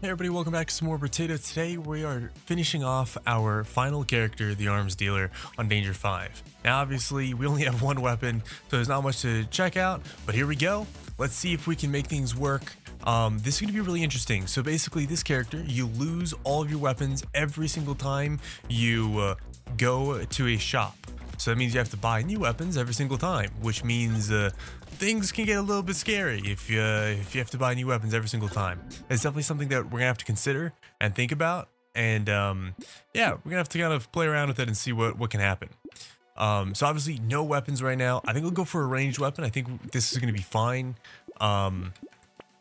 Hey everybody, welcome back to some more Brotato. Today we are finishing off our final character, the Armsdealer, on Danger 5. Now obviously we only have one weapon, so there's not much to check out, but here we go. Let's see if we can make things work. This is going to be really interesting. So basically this character, you lose all of your weapons every single time you go to a shop. So that means you have to buy new weapons every single time, which means things can get a little bit scary if you have to buy new weapons every single time. It's definitely something that we're gonna have to consider and think about, and yeah, we're gonna have to kind of play around with it and see what can happen. So obviously no weapons right now. I think we'll go for a ranged weapon. I think this is gonna be fine. I'm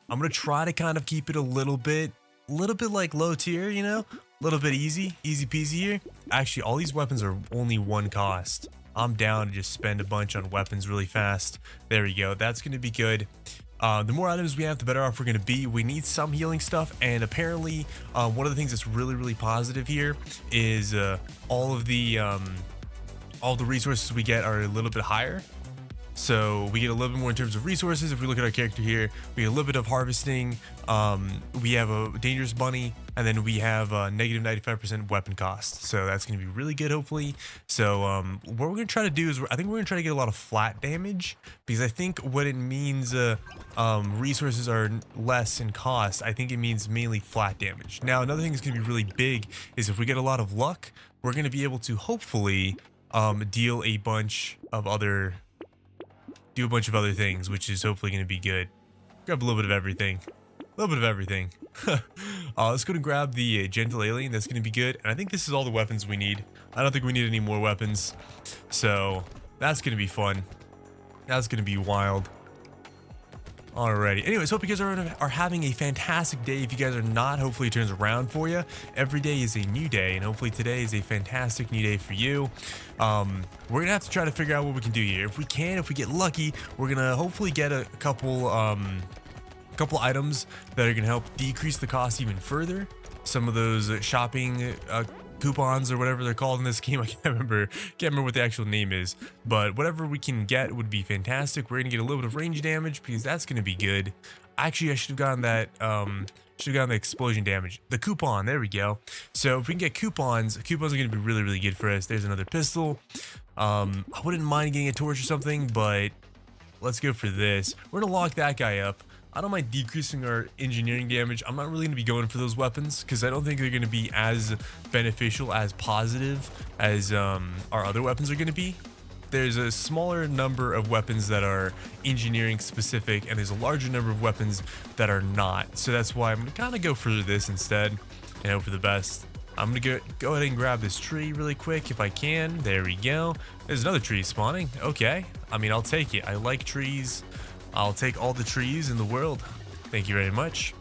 gonna try to kind of keep it a little bit like low tier, you know, a little bit easy peasy here. Actually, all these weapons are only one cost. I'm down to just spend a bunch on weapons really fast. There we go. That's going to be good. The more items we have, the better off we're going to be. We need some healing stuff, and apparently one of the things that's really positive here is all the resources we get are a little bit higher. So we get a little bit more in terms of resources. If we look at our character here, we get a little bit of harvesting. We have a dangerous bunny, and then we have a negative 95% weapon cost. So that's going to be really good, hopefully. So what we're going to try to do is I think we're going to try to get a lot of flat damage, because I think what it means resources are less in cost. I think it means mainly flat damage. Now, another thing that's going to be really big is if we get a lot of luck, we're going to be able to hopefully deal a bunch of other things, which is hopefully going to be good. Grab a little bit of everything. Let's go and grab the gentle alien. That's going to be good. And I think this is all the weapons we need. I don't think we need any more weapons. So that's going to be fun. That's going to be wild. Alrighty. Anyways, hope you guys are having a fantastic day. If you guys are not, hopefully it turns around for you. Every day is a new day, and hopefully today is a fantastic new day for you. We're gonna have to try to figure out what we can do here. If we get lucky, we're gonna hopefully get a couple items that are gonna help decrease the cost even further. Some of those shopping coupons or whatever they're called in this game. I can't remember what the actual name is, but whatever we can get would be fantastic. We're gonna get a little bit of range damage because that's gonna be good. Actually, I should have gotten that the explosion damage, the coupon. There we go. So if we can get coupons are gonna be really good for us. There's another pistol. I wouldn't mind getting a torch or something, but let's go for this. We're gonna lock that guy up. I don't mind decreasing our engineering damage. I'm not really going to be going for those weapons because I don't think they're going to be as beneficial, as positive as our other weapons are going to be. There's a smaller number of weapons that are engineering specific, and there's a larger number of weapons that are not. So that's why I'm going to kind of go for this instead and hope for the best. I'm going to go ahead and grab this tree really quick if I can. There we go. There's another tree spawning. Okay. I mean, I'll take it. I like trees. I'll take all the trees in the world. Thank you very much.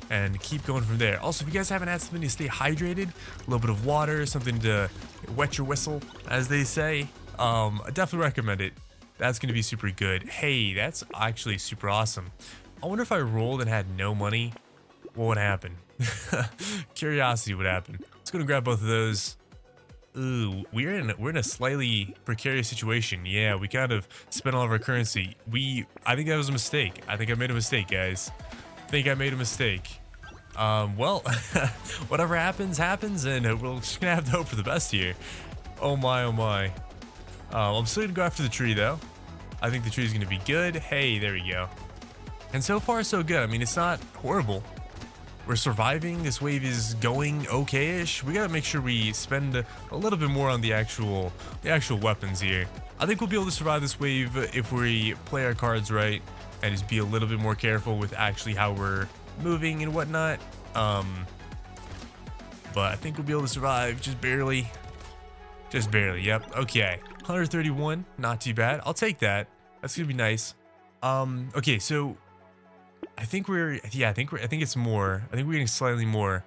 And keep going from there. Also, if you guys haven't had something to stay hydrated, a little bit of water, something to wet your whistle, as they say, I definitely recommend it. That's going to be super good. Hey, that's actually super awesome. I wonder if I rolled and had no money, what would happen? Curiosity would happen. Let's go and grab both of those. Ooh, we're in a slightly precarious situation. Yeah, we kind of spent all of our currency. I think that was a mistake. I think I made a mistake, guys. Well, whatever happens, and we're just gonna have to hope for the best here. Oh my. I'm still gonna go after the tree though. I think the tree is gonna be good. Hey, there we go. And so far, so good. I mean, it's not horrible. We're surviving. This wave is going okay-ish. We gotta make sure we spend a little bit more on the actual weapons here. I think we'll be able to survive this wave if we play our cards right and just be a little bit more careful with actually how we're moving and whatnot. But I think we'll be able to survive just barely. Yep. Okay. 131. Not too bad. I'll take that. That's gonna be nice. Okay. So I think it's more. I think we're getting slightly more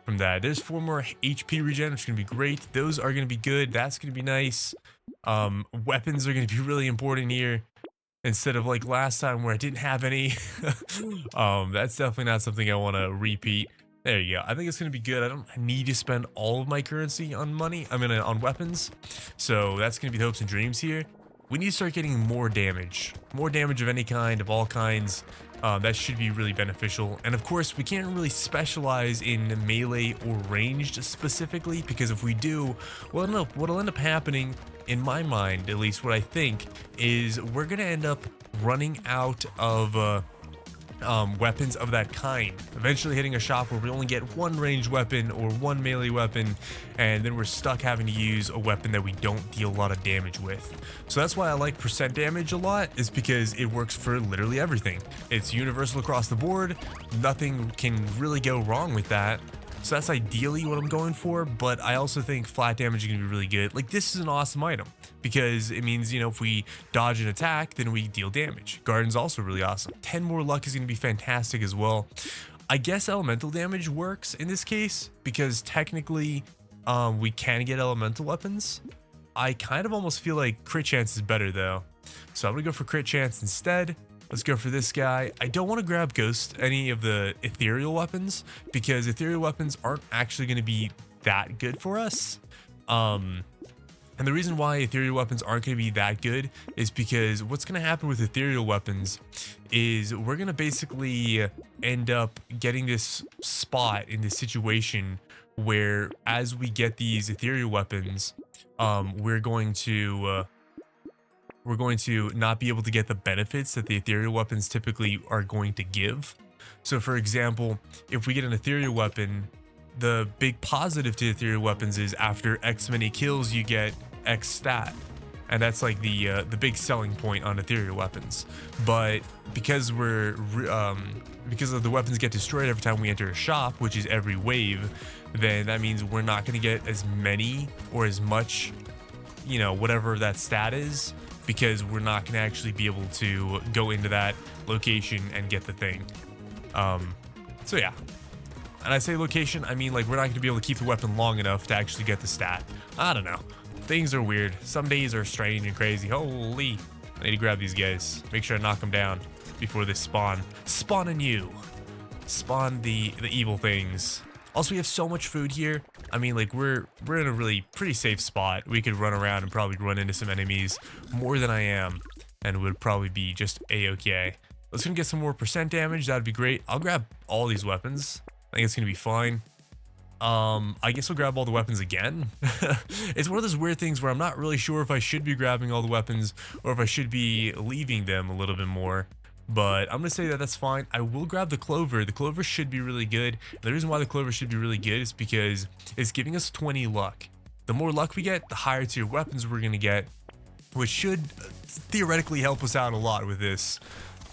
from that. There's 4 more HP regen, which is gonna be great. Those are gonna be good. That's gonna be nice. Weapons are gonna be really important here instead of like last time where I didn't have any. That's definitely not something I want to repeat. There you go. I think it's gonna be good. I don't need to spend all of my currency on money. I mean, on weapons. So that's gonna be the hopes and dreams here. We need to start getting more damage of any kind, of all kinds. That should be really beneficial. And of course, we can't really specialize in melee or ranged specifically, because if we do, what'll end up happening, in my mind, at least what I think, is we're gonna end up running out of weapons of that kind, eventually hitting a shop where we only get one ranged weapon or one melee weapon, and then we're stuck having to use a weapon that we don't deal a lot of damage with. So that's why I like percent damage a lot, is because it works for literally everything. It's universal across the board. Nothing can really go wrong with that. So that's ideally what I'm going for, but I also think flat damage is going to be really good. Like, this is an awesome item because it means, you know, if we dodge an attack, then we deal damage. Garden's also really awesome. 10 more luck is going to be fantastic as well. I guess elemental damage works in this case because technically we can get elemental weapons. I kind of almost feel like crit chance is better though. So I'm going to go for crit chance instead. Let's go for this guy. I don't want to grab any of the ethereal weapons because ethereal weapons aren't actually going to be that good for us. And the reason why ethereal weapons aren't going to be that good is because what's going to happen with ethereal weapons is we're going to basically end up getting this spot in this situation where as we get these ethereal weapons, we're going to not be able to get the benefits that the ethereal weapons typically are going to give. So for example, if we get an ethereal weapon, the big positive to ethereal weapons is after X many kills, you get X stat. And that's like the big selling point on ethereal weapons. But because because of the weapons get destroyed every time we enter a shop, which is every wave, then that means we're not going to get as many or as much, you know, whatever that stat is, because we're not going to actually be able to go into that location and get the thing. So yeah. And I say location, I mean like we're not going to be able to keep the weapon long enough to actually get the stat. I don't know. Things are weird. Some days are strange and crazy. Holy. I need to grab these guys. Make sure I knock them down before they spawn. Spawn anew. Spawn the evil things. Also, we have so much food here. I mean, like, we're in a really pretty safe spot. We could run around and probably run into some enemies more than I am, and it would probably be just a-okay. Let's gonna get some more percent damage. That'd be great. I'll grab all these weapons. I think it's gonna be fine. I guess we'll grab all the weapons again. It's one of those weird things where I'm not really sure if I should be grabbing all the weapons or if I should be leaving them a little bit more. But I'm going to say that that's fine. I will grab the clover. The clover should be really good. The reason why the clover should be really good is because it's giving us 20 luck. The more luck we get, the higher tier weapons we're going to get, which should theoretically help us out a lot with this.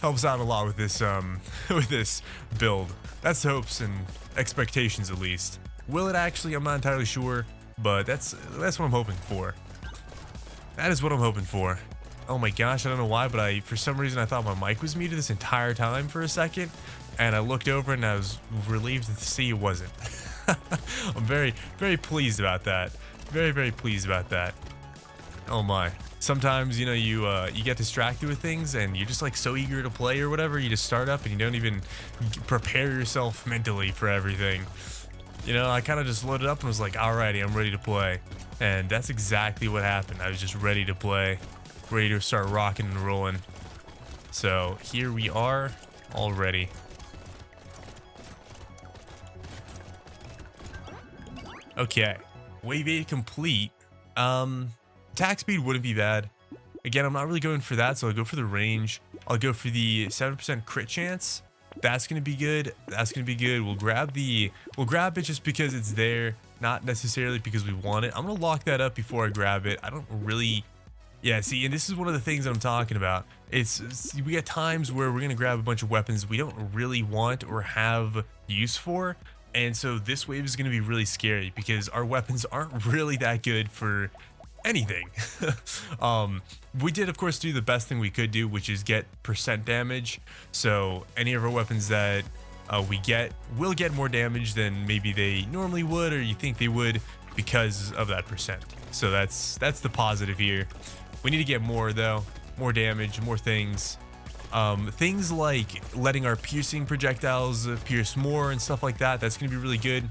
With this build. That's hopes and expectations at least. Will it actually? I'm not entirely sure, but that's what I'm hoping for. That is what I'm hoping for. Oh my gosh, I don't know why, but for some reason I thought my mic was muted this entire time for a second, and I looked over and I was relieved to see it wasn't. I'm very, very pleased about that. Very, very pleased about that. Oh my. Sometimes, you know, you get distracted with things and you're just like so eager to play or whatever, you just start up and you don't even prepare yourself mentally for everything. You know, I kind of just loaded up and was like, alrighty, I'm ready to play. And that's exactly what happened. I was just ready to play. Ready to start rocking and rolling. So here we are already. Okay, wave 8 complete. Attack speed wouldn't be bad. Again, I'm not really going for that, so I'll go for the range. I'll go for the 7% crit chance. That's gonna be good. That's gonna be good. We'll grab it just because it's there, not necessarily because we want it. I'm gonna lock that up before I grab it. I don't really. Yeah, see, and this is one of the things that I'm talking about. We get times where we're gonna grab a bunch of weapons we don't really want or have use for, and so this wave is gonna be really scary because our weapons aren't really that good for anything. We did, of course, do the best thing we could do, which is get percent damage. So any of our weapons that we get will get more damage than maybe they normally would, or you think they would, because of that percent. So that's the positive here. We need to get more though, more damage, more things. Things like letting our piercing projectiles pierce more and stuff like that. That's gonna be really good.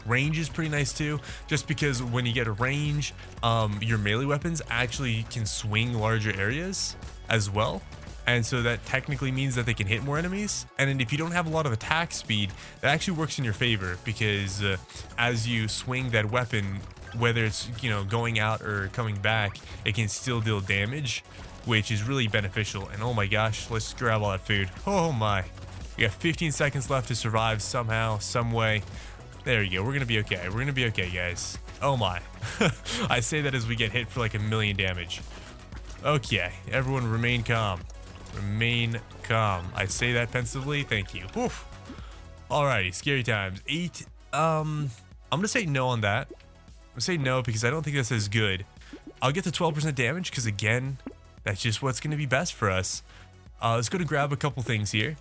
Range is pretty nice too, just because when you get a range, your melee weapons actually can swing larger areas as well. and so that technically means that they can hit more enemies. And then if you don't have a lot of attack speed, that actually works in your favor, because as you swing that weapon, whether it's, you know, going out or coming back, it can still deal damage, which is really beneficial. And oh my gosh, let's grab all that food. Oh my, we got 15 seconds left to survive somehow, some way. There you go. We're gonna be okay. We're gonna be okay, guys. Oh my. I say that as we get hit for like 1,000,000 damage. Okay, everyone remain calm. Remain calm. I say that pensively. Thank you. Oof. Alrighty, scary times. 8. I'm gonna say no on that. I'm gonna say no because I don't think that's as good. I'll get to 12% damage because, again, that's just what's gonna be best for us. Let's go to grab a couple things here.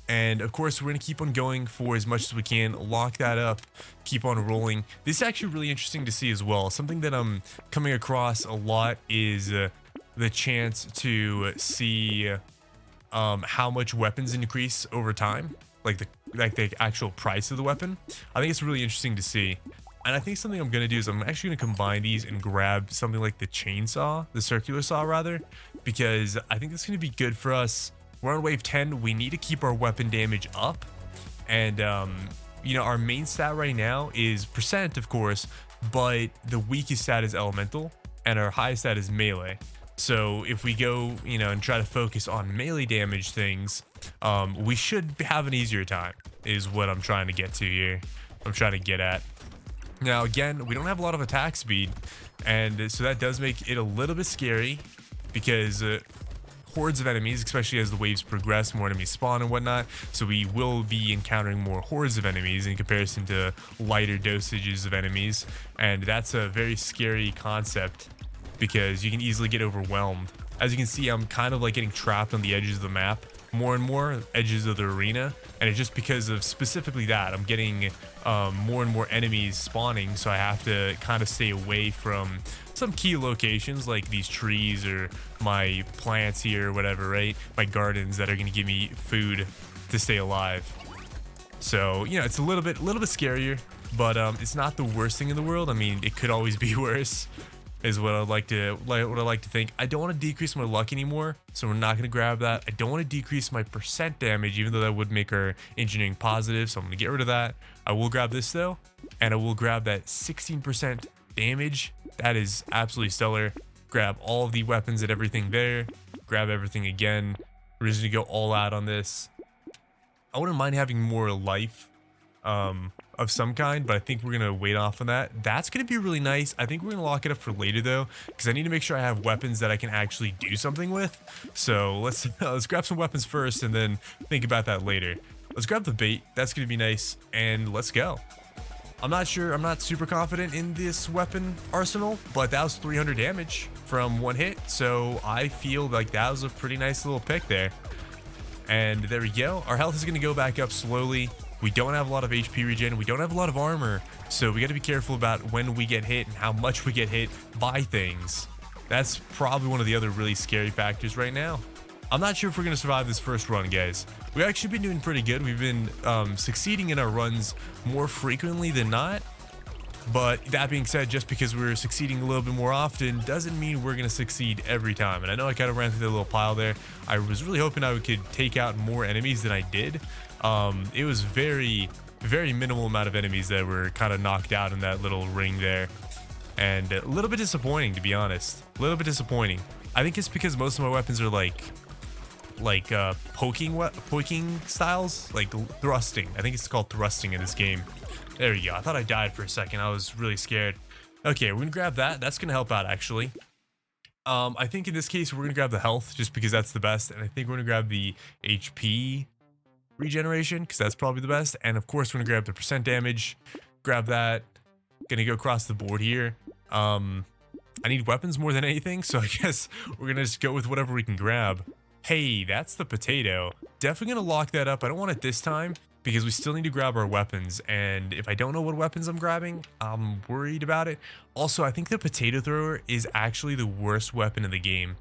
And of course, we're going to keep on going for as much as we can, lock that up, keep on rolling. This is actually really interesting to see as well. Something that I'm coming across a lot is the chance to see how much weapons increase over time, like the actual price of the weapon. I think it's really interesting to see. And I think something I'm going to do is I'm actually going to combine these and grab something like the chainsaw, the circular saw rather, because I think it's going to be good for us. We're on wave 10. We need to keep our weapon damage up. And, you know, our main stat right now is percent, of course, but the weakest stat is elemental and our highest stat is melee. So if we go, you know, and try to focus on melee damage things, we should have an easier time, is what I'm trying to get to here. I'm trying to get at. Now, again, we don't have a lot of attack speed, and so that does make it a little bit scary because hordes of enemies, especially as the waves progress, more enemies spawn and whatnot. So we will be encountering more hordes of enemies in comparison to lighter dosages of enemies, and that's a very scary concept because you can easily get overwhelmed. As you can see, I'm kind of like getting trapped on the edges of the map, more and more edges of the arena, and it's just because of specifically that I'm getting more and more enemies spawning, so I have to kind of stay away from some key locations like these trees or my plants here or whatever, right? My gardens that are going to give me food to stay alive. So, you know, it's a little bit scarier, but it's not the worst thing in the world. I mean, it could always be worse, is what I like to think. I don't want to decrease my luck anymore, so we're not going to grab that. I don't want to decrease my percent damage, even though that would make our engineering positive, so I'm going to get rid of that. I will grab this though, and I will grab that 16% damage. That is absolutely stellar. Grab all of the weapons and everything there. Grab everything again. We're just going to go all out on this. I wouldn't mind having more life of some kind, but I think we're gonna wait off on that. That's gonna be really nice. I think we're gonna lock it up for later though, because I need to make sure I have weapons that I can actually do something with. So let's grab some weapons first and then think about that later. Let's grab the bait. That's gonna be nice, and let's go. I'm not sure, I'm not super confident in this weapon arsenal, but that was 300 damage from one hit, so I feel like that was a pretty nice little pick there. And there we go. Our health is gonna go back up slowly. We don't have a lot of HP regen. We don't have a lot of armor. So we got to be careful about when we get hit and how much we get hit by things. That's probably one of the other really scary factors right now. I'm not sure if we're going to survive this first run, guys. We've actually been doing pretty good. We've been succeeding in our runs more frequently than not. But that being said, just because we're succeeding a little bit more often doesn't mean we're going to succeed every time. And I know I kind of ran through that little pile there. I was really hoping I could take out more enemies than I did. It was very minimal amount of enemies that were kind of knocked out in that little ring there. And a little bit disappointing, to be honest. A little bit disappointing. I think it's because most of my weapons are like poking styles, like thrusting. I think it's called thrusting in this game. There we go. I thought I died for a second. I was really scared. Okay, we're gonna grab that. That's gonna help out actually. I think in this case we're gonna grab the health just because that's the best, and I think we're gonna grab the HP regeneration because that's probably the best, and of course we're gonna grab the percent damage. Grab that. Gonna go across the board here. I need weapons more than anything, so I guess we're gonna just go with whatever we can grab. Hey, that's the potato. Definitely gonna lock that up. I don't want it this time because we still need to grab our weapons, and if I don't know what weapons I'm grabbing, I'm worried about it. Also, I think the potato thrower is actually the worst weapon in the game.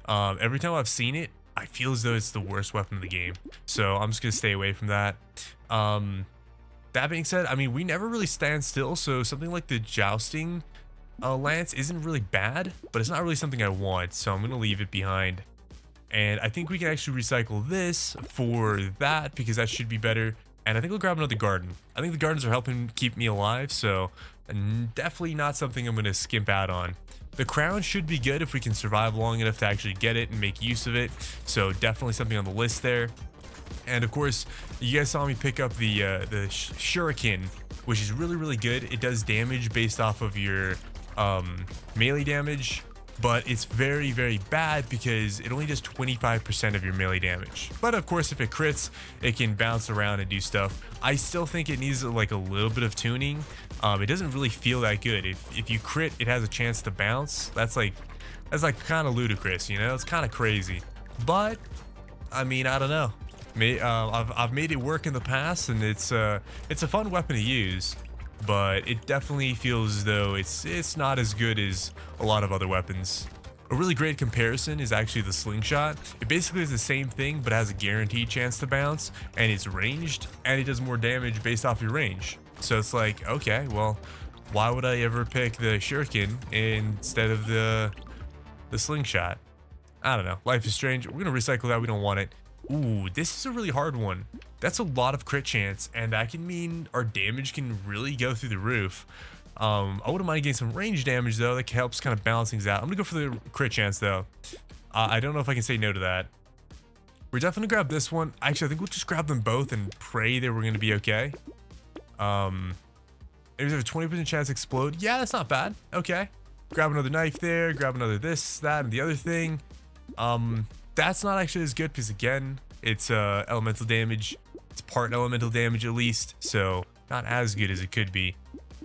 Every time I've seen it, I feel as though it's the worst weapon in the game, so I'm just gonna stay away from that. That being said, I mean, we never really stand still, so something like the jousting lance isn't really bad, but it's not really something I want, so I'm gonna leave it behind. And I think we can actually recycle this for that because that should be better. And I think we'll grab another garden. I think the gardens are helping keep me alive, so definitely not something I'm going to skimp out on. The crown should be good if we can survive long enough to actually get it and make use of it. So definitely something on the list there. And of course, you guys saw me pick up the shuriken, which is really, really good. It does damage based off of your melee damage, but it's very, very bad because it only does 25% of your melee damage. But of course, if it crits, it can bounce around and do stuff. I still think it needs like a little bit of tuning. It doesn't really feel that good. If you crit, it has a chance to bounce. That's like kind of ludicrous, you know? It's kind of crazy. But I mean, I don't know. I've made it work in the past, and it's a fun weapon to use. But it definitely feels as though it's not as good as a lot of other weapons. A really great comparison is actually the slingshot. It basically is the same thing, but has a guaranteed chance to bounce, and it's ranged, and it does more damage based off your range. So it's like, okay, well, why would I ever pick the shuriken instead of the slingshot? I don't know. Life is strange. We're gonna recycle that. We don't want it. Ooh, this is a really hard one. That's a lot of crit chance, and that can mean our damage can really go through the roof. I wouldn't mind getting some range damage though. That helps kind of balance things out. I'm gonna go for the crit chance though. I don't know if I can say no to that. We're definitely gonna grab this one. Actually, I think we'll just grab them both and pray that we're gonna be okay. There's a 20% chance to explode. Yeah, that's not bad. Okay. Grab another knife there. Grab another this, that, and the other thing. That's not actually as good because again, it's elemental damage. It's part elemental damage at least, so not as good as it could be.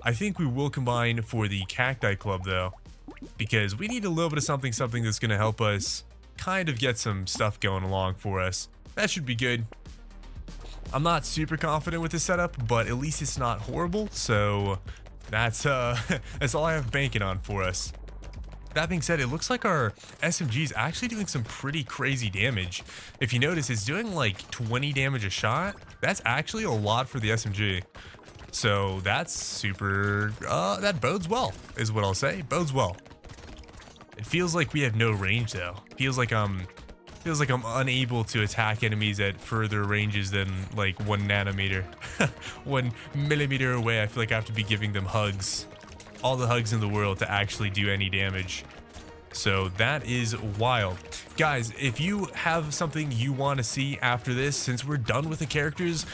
I think we will combine for the cacti club though, because we need a little bit of something that's going to help us kind of get some stuff going along for us. That should be good. I'm not super confident with this setup, but at least it's not horrible, so that's that's all I have banking on for us. That being said, it looks like our SMG is actually doing some pretty crazy damage. If you notice, it's doing like 20 damage a shot. That's actually a lot for the SMG. So that's super, that bodes well, is what I'll say. Bodes well. It feels like we have no range though. Feels like I'm unable to attack enemies at further ranges than like 1 nanometer. 1 millimeter away. I feel like I have to be giving them hugs. All the hugs in the world to actually do any damage. So that is wild. Guys, if you have something you want to see after this, since we're done with the characters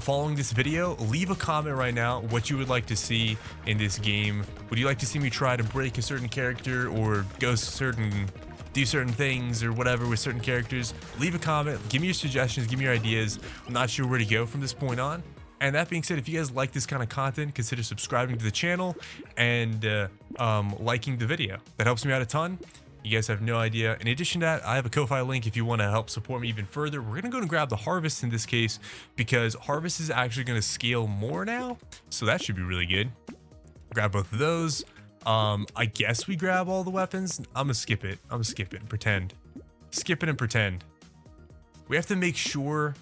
following this video, leave a comment right now what you would like to see in this game. Would you like to see me try to break a certain character or do certain things or whatever with certain characters? Leave a comment, give me your suggestions, give me your ideas. I'm not sure where to go from this point on. And that being said, if you guys like this kind of content, consider subscribing to the channel and liking the video. That helps me out a ton. You guys have no idea. In addition to that, I have a Ko-Fi link if you want to help support me even further. We're going to go and grab the harvest in this case because harvest is actually going to scale more now. So that should be really good. Grab both of those. I guess we grab all the weapons. I'm going to skip it. I'm going to skip it and pretend. Skip it and pretend. We have to make sure...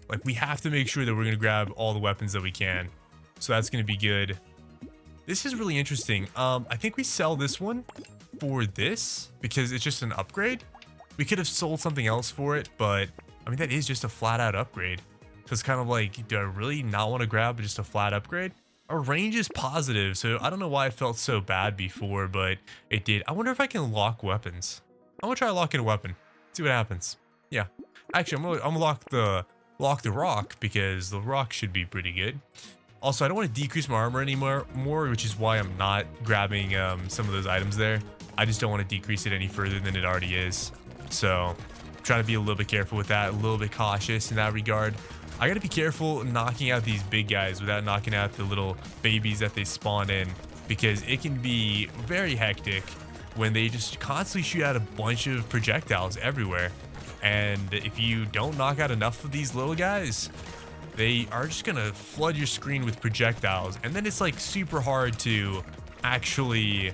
Like, we have to make sure that we're going to grab all the weapons that we can. So that's going to be good. This is really interesting. I think we sell this one for this because it's just an upgrade. We could have sold something else for it, but I mean, that is just a flat out upgrade. So it's kind of like, do I really not want to grab just a flat upgrade? Our range is positive, so I don't know why it felt so bad before, but it did. I wonder if I can lock weapons. I'm going to try locking a weapon. See what happens. Yeah. Actually, I'm gonna lock the rock because the rock should be pretty good. Also, I don't want to decrease my armor anymore, which is why I'm not grabbing some of those items there. I just don't want to decrease it any further than it already is. So I'm trying to be a little bit careful with that, a little bit cautious in that regard. I got to be careful knocking out these big guys without knocking out the little babies that they spawn in, because it can be very hectic when they just constantly shoot out a bunch of projectiles everywhere. And if you don't knock out enough of these little guys, they are just gonna flood your screen with projectiles, and then it's like super hard to actually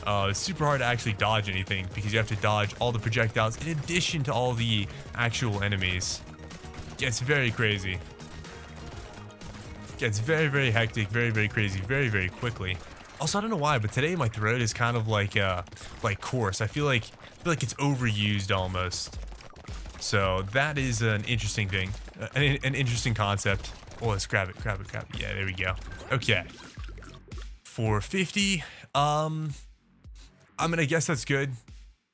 dodge anything because you have to dodge all the projectiles in addition to all the actual enemies. Gets very crazy. Gets very, very hectic, very, very crazy, very, very quickly. Also, I don't know why, but today my throat is kind of like coarse. I feel like it's overused almost. So that is an interesting thing, an interesting concept. Oh, let's grab it. Yeah, there we go. Okay. 450. I mean, I guess that's good.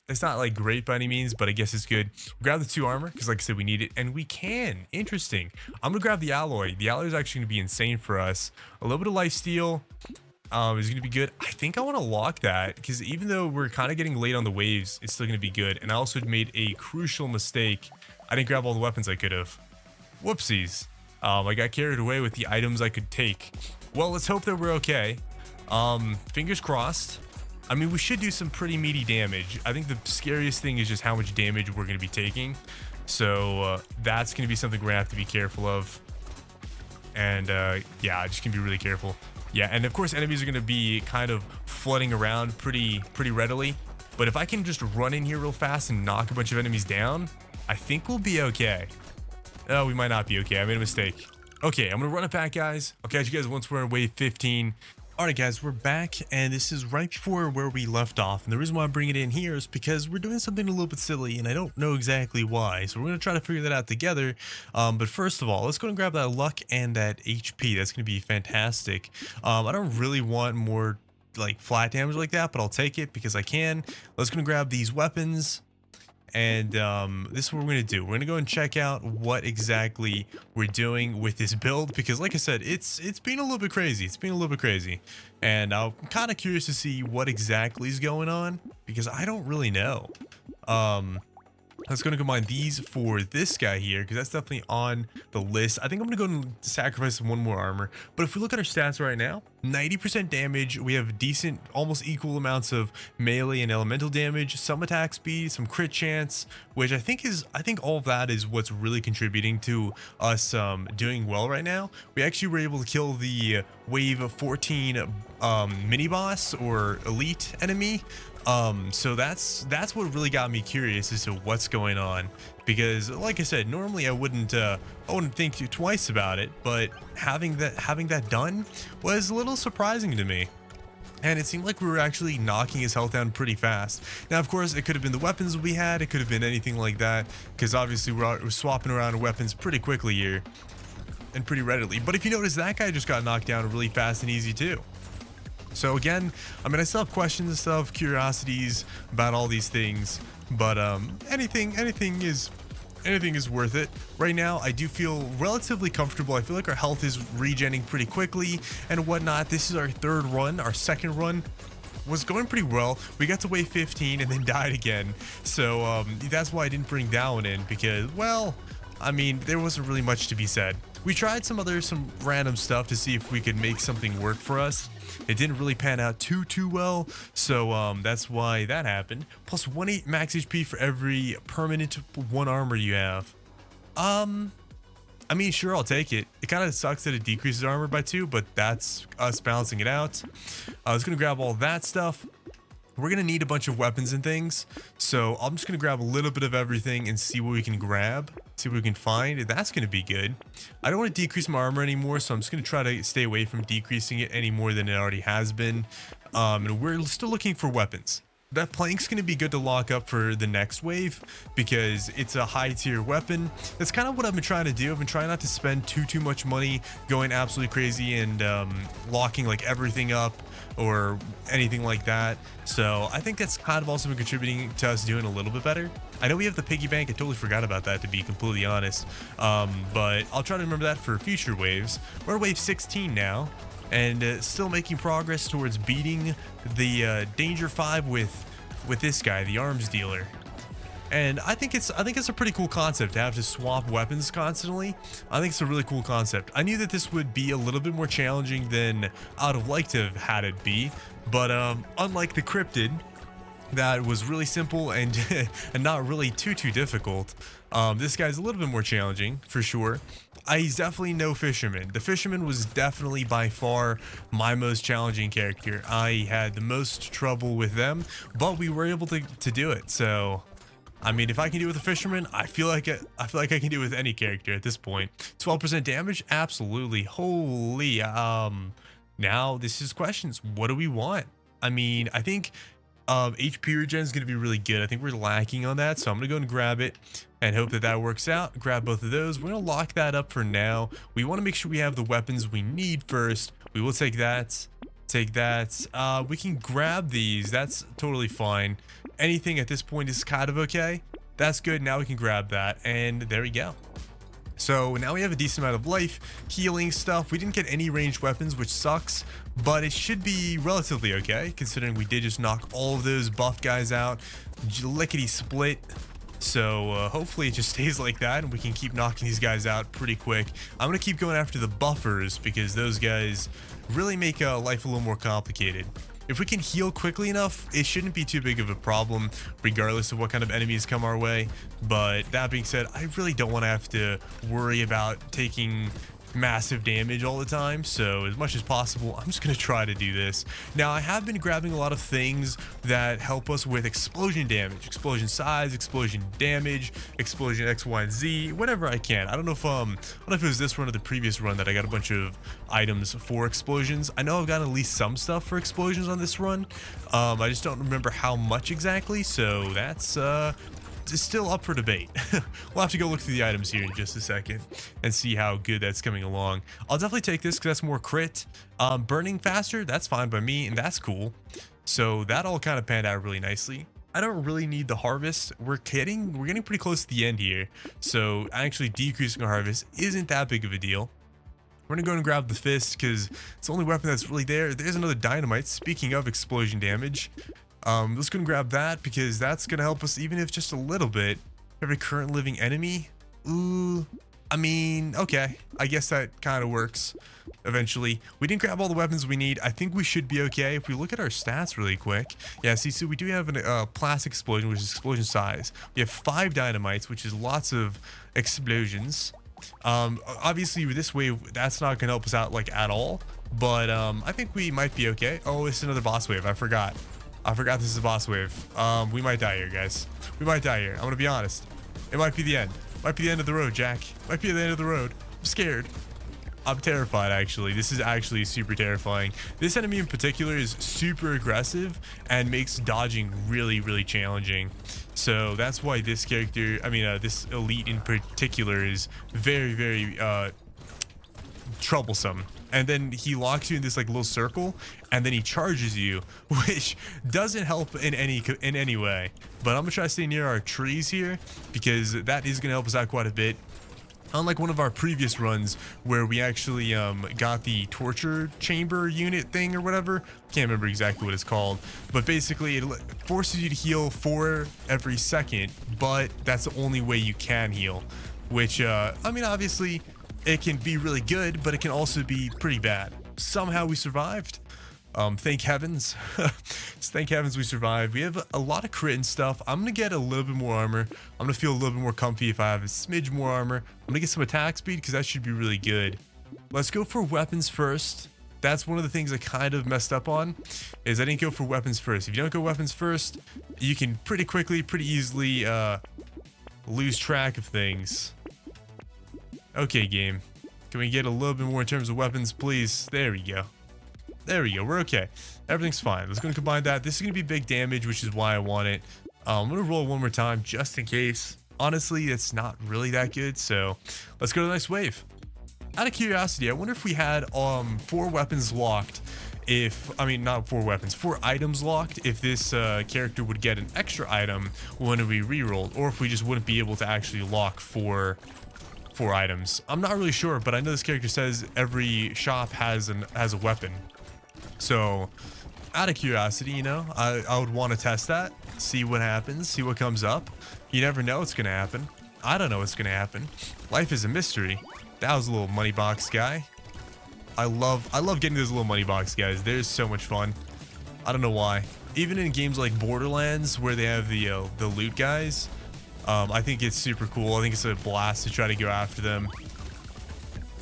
It's not like great by any means, but I guess it's good. Grab the 2 armor because, like I said, we need it, and we can. Interesting. I'm gonna grab the alloy. The alloy is actually gonna be insane for us. A little bit of life steal is gonna be good. I think I want to lock that because even though we're kind of getting late on the waves, it's still gonna be good. And I also made a crucial mistake. I didn't grab all the weapons I could have. Whoopsies. I got carried away with the items I could take. Well, let's hope that we're okay. Fingers crossed. I mean, we should do some pretty meaty damage. I think the scariest thing is just how much damage we're going to be taking. So that's going to be something we're going to have to be careful of. And yeah, just going to be really careful. Yeah, and of course, enemies are going to be kind of flooding around pretty readily. But if I can just run in here real fast and knock a bunch of enemies down, I think we'll be okay. Oh, we might not be okay. I made a mistake. Okay, I'm going to run it back, guys. I'll catch you guys once we're in wave 15. Alright guys, we're back, and this is right before where we left off, and the reason why I'm bringing it in here is because we're doing something a little bit silly, and I don't know exactly why, so we're going to try to figure that out together. But first of all, let's go and grab that luck and that HP. That's going to be fantastic. I don't really want more like flat damage like that, but I'll take it because I can. Let's go and grab these weapons. And this is what we're going to do. We're going to go and check out what exactly we're doing with this build. Because like I said, it's been a little bit crazy. And I'm kind of curious to see what exactly is going on. Because I don't really know. Let's go and combine these for this guy here, because that's definitely on the list. I think I'm going to go and sacrifice one more armor. But if we look at our stats right now, 90% damage. We have decent, almost equal amounts of melee and elemental damage, some attack speed, some crit chance, which I think all of that is what's really contributing to us doing well right now. We actually were able to kill the wave 14 mini boss or elite enemy. So that's what really got me curious as to what's going on, because like I said, normally I wouldn't think twice about it, but having that done was a little surprising to me. And it seemed like we were actually knocking his health down pretty fast. Now, of course, it could have been the weapons we had. It could have been anything like that, because obviously we're swapping around weapons pretty quickly here and pretty readily. But if you notice, that guy just got knocked down really fast and easy too. So again, I mean, I still have questions and stuff, curiosities about all these things, but anything is worth it. Right now, I do feel relatively comfortable. I feel like our health is regenning pretty quickly and whatnot. This is our third run. Our second run was going pretty well. We got to wave 15 and then died again. So that's why I didn't bring that one in, because, well, I mean, there wasn't really much to be said. We tried some random stuff to see if we could make something work for us. It didn't really pan out too well, so that's why that happened. Plus 1/8 max HP for every permanent 1 armor you have. I mean, sure, I'll take it. It kind of sucks that it decreases armor by 2, but that's us balancing it out. I was gonna grab all that stuff. We're gonna need a bunch of weapons and things, so I'm just gonna grab a little bit of everything and see what we can grab, see what we can find. That's gonna be good. I don't want to decrease my armor anymore, so I'm just gonna try to stay away from decreasing it any more than it already has been. And we're still looking for weapons. That plank's going to be good to lock up for the next wave because it's a high tier weapon. That's kind of what I've been trying to do. I've been trying not to spend too much money going absolutely crazy and locking like everything up or anything like that. So I think that's kind of also been contributing to us doing a little bit better. I know we have the piggy bank. I totally forgot about that, to be completely honest. But I'll try to remember that for future waves. We're at wave 16 now. And still making progress towards beating the Danger 5 with this guy, the Armsdealer. And I think it's a pretty cool concept to have to swap weapons constantly. I think it's a really cool concept. I knew that this would be a little bit more challenging than I would have liked to have had it be, but unlike the Cryptid, that was really simple and and not really too difficult. This guy's a little bit more challenging for sure. He's definitely no fisherman. The fisherman was definitely by far my most challenging character. I had the most trouble with them, but we were able to do it. So, I mean, if I can do it with a fisherman, I feel like I can do it with any character at this point. 12% damage, absolutely. Holy. Now this is questions. What do we want? I mean, I think HP regen is going to be really good. I think we're lacking on that, so I'm going to go and grab it and hope that that works out. Grab both of those. We're going to lock that up for now. We want to make sure we have the weapons we need first. We will take that. Take that. We can grab these. That's totally fine. Anything at this point is kind of okay. That's good. Now we can grab that, and there we go. So now we have a decent amount of life, healing stuff. We didn't get any ranged weapons, which sucks, but it should be relatively okay, considering we did just knock all of those buff guys out, lickety split. So hopefully it just stays like that and we can keep knocking these guys out pretty quick. I'm going to keep going after the buffers because those guys really make life a little more complicated. If we can heal quickly enough, it shouldn't be too big of a problem, regardless of what kind of enemies come our way. But that being said, I really don't want to have to worry about taking massive damage all the time, so as much as possible I'm just going to try to do this. Now I have been grabbing a lot of things that help us with explosion damage, explosion size, explosion damage, explosion X, Y, and Z, whatever I can. I don't know if it was this run or the previous run that I got a bunch of items for explosions. I know I've got at least some stuff for explosions on this run. I just don't remember how much exactly, so that's is still up for debate. We'll have to go look through the items here in just a second and see how good that's coming along. I'll definitely take this because that's more crit. Burning faster, that's fine by me, and that's cool. So that all kind of panned out really nicely. I don't really need the harvest. We're getting pretty close to the end here, so actually decreasing our harvest isn't that big of a deal. We're gonna go and grab the fist because it's the only weapon that's really there. There's another dynamite. Speaking of explosion damage, let's go and grab that because that's gonna help us, even if just a little bit. Every current living enemy. Ooh, I mean, okay, I guess that kind of works eventually. We didn't grab all the weapons we need. I think we should be okay. If we look at our stats really quick, yeah, see, so we do have a plastic explosion, which is explosion size. We have 5 dynamites, which is lots of explosions. Obviously with this wave, that's not gonna help us out like at all, but I think we might be okay. Oh, it's another boss wave. I forgot this is a boss wave. We might die here, guys. We might die here. I'm gonna be honest. It might be the end. Might be the end of the road, Jack. Might be the end of the road. I'm scared. I'm terrified, actually. This is actually super terrifying. This enemy in particular is super aggressive and makes dodging really, really challenging. So that's why this character, this elite in particular is very, very troublesome. And then he locks you in this like little circle, and then he charges you, which doesn't help in any way. But I'm gonna try to stay near our trees here because that is gonna help us out quite a bit. Unlike one of our previous runs where we actually got the torture chamber unit thing or whatever, can't remember exactly what it's called, but basically it forces you to heal 4 every second, but that's the only way you can heal, which obviously it can be really good, but it can also be pretty bad. Somehow we survived. Thank heavens. Thank heavens we survived. We have a lot of crit and stuff. I'm gonna get a little bit more armor. I'm gonna feel a little bit more comfy if I have a smidge more armor. I'm gonna get some attack speed because that should be really good. Let's go for weapons first. That's one of the things I kind of messed up on, is I didn't go for weapons first. If you don't go weapons first, you can pretty quickly, pretty easily lose track of things. Okay, game. Can we get a little bit more in terms of weapons, please? There we go. There we go. We're okay. Everything's fine. Let's go and combine that. This is going to be big damage, which is why I want it. I'm going to roll one more time just in case. Honestly, it's not really that good, so let's go to the next wave. Out of curiosity, I wonder if we had 4 weapons locked. Not 4 weapons, 4 items locked, if this character would get an extra item when we rerolled, or if we just wouldn't be able to actually lock 4 items. I'm not really sure, but I know this character says every shop has a weapon. So out of curiosity, I would want to test that, see what happens, see what comes up. You never know what's gonna happen. I don't know what's gonna happen. Life is a mystery. That was a little money box guy. I love getting those little money box guys. They're so much fun. I don't know why. Even in games like Borderlands where they have the loot guys, I think it's super cool. I think it's a blast to try to go after them.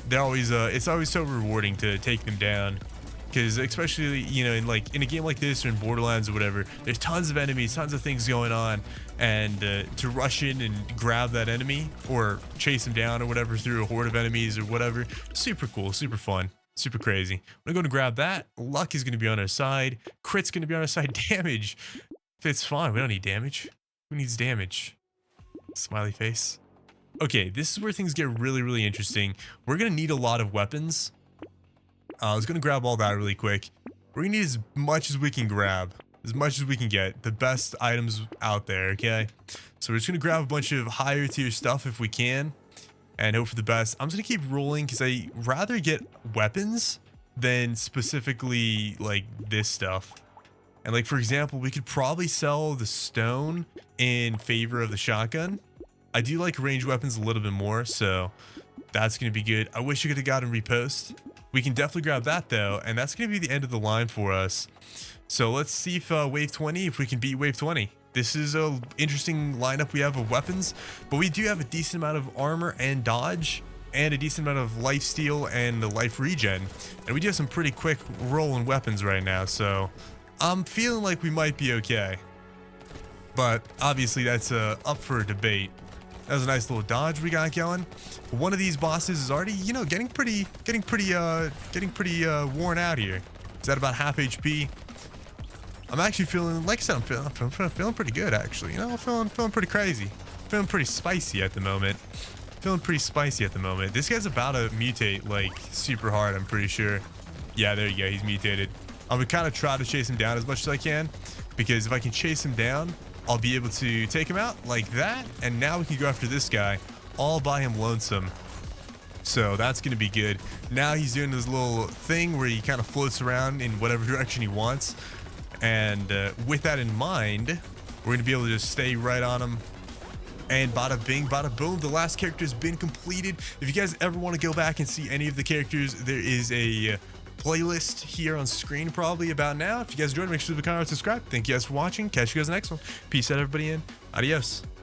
They're always it's always so rewarding to take them down, because especially in a game like this or in Borderlands or whatever, there's tons of enemies, tons of things going on, and to rush in and grab that enemy or chase him down or whatever through a horde of enemies or whatever, super cool, super fun. Super crazy. I'm gonna go to grab that. Luck is gonna be on our side. Crit's gonna be on our side. Damage It's fine. We don't need damage. Who needs damage? Smiley face. Okay, this is where things get really, really interesting. We're going to need a lot of weapons. I was going to grab all that really quick. We're going to need as much as we can grab. As much as we can get. The best items out there, okay? So we're just going to grab a bunch of higher tier stuff if we can. And hope for the best. I'm just going to keep rolling because I rather get weapons than specifically like this stuff. And like, for example, we could probably sell the stone in favor of the shotgun. I do like ranged weapons a little bit more, so that's going to be good. I wish I could have gotten repost. We can definitely grab that though, and that's going to be the end of the line for us. So let's see if wave 20, if we can beat wave 20. This is a interesting lineup we have of weapons, but we do have a decent amount of armor and dodge, and a decent amount of life steal and the life regen. And we do have some pretty quick rolling weapons right now, so I'm feeling like we might be okay. But obviously that's up for a debate. That was a nice little dodge we got going. One of these bosses is already, you know, getting pretty worn out here. It's at about half HP. I'm actually feeling, like I said, I'm feeling pretty good actually. You know, I'm feeling pretty crazy. Feeling pretty spicy at the moment. This guy's about to mutate like super hard, I'm pretty sure. Yeah, there you go. He's mutated. I'm gonna kind of try to chase him down as much as I can, because if I can chase him down, I'll be able to take him out like that, and now we can go after this guy all by him lonesome. So that's going to be good. Now he's doing this little thing where he kind of floats around in whatever direction he wants. And with that in mind, we're going to be able to just stay right on him. And bada bing, bada boom, the last character has been completed. If you guys ever want to go back and see any of the characters, there is a playlist here on screen probably about now. If you guys enjoyed, make sure to leave a comment and subscribe. Thank you guys for watching. Catch you guys in the next one. Peace out, everybody, and adios.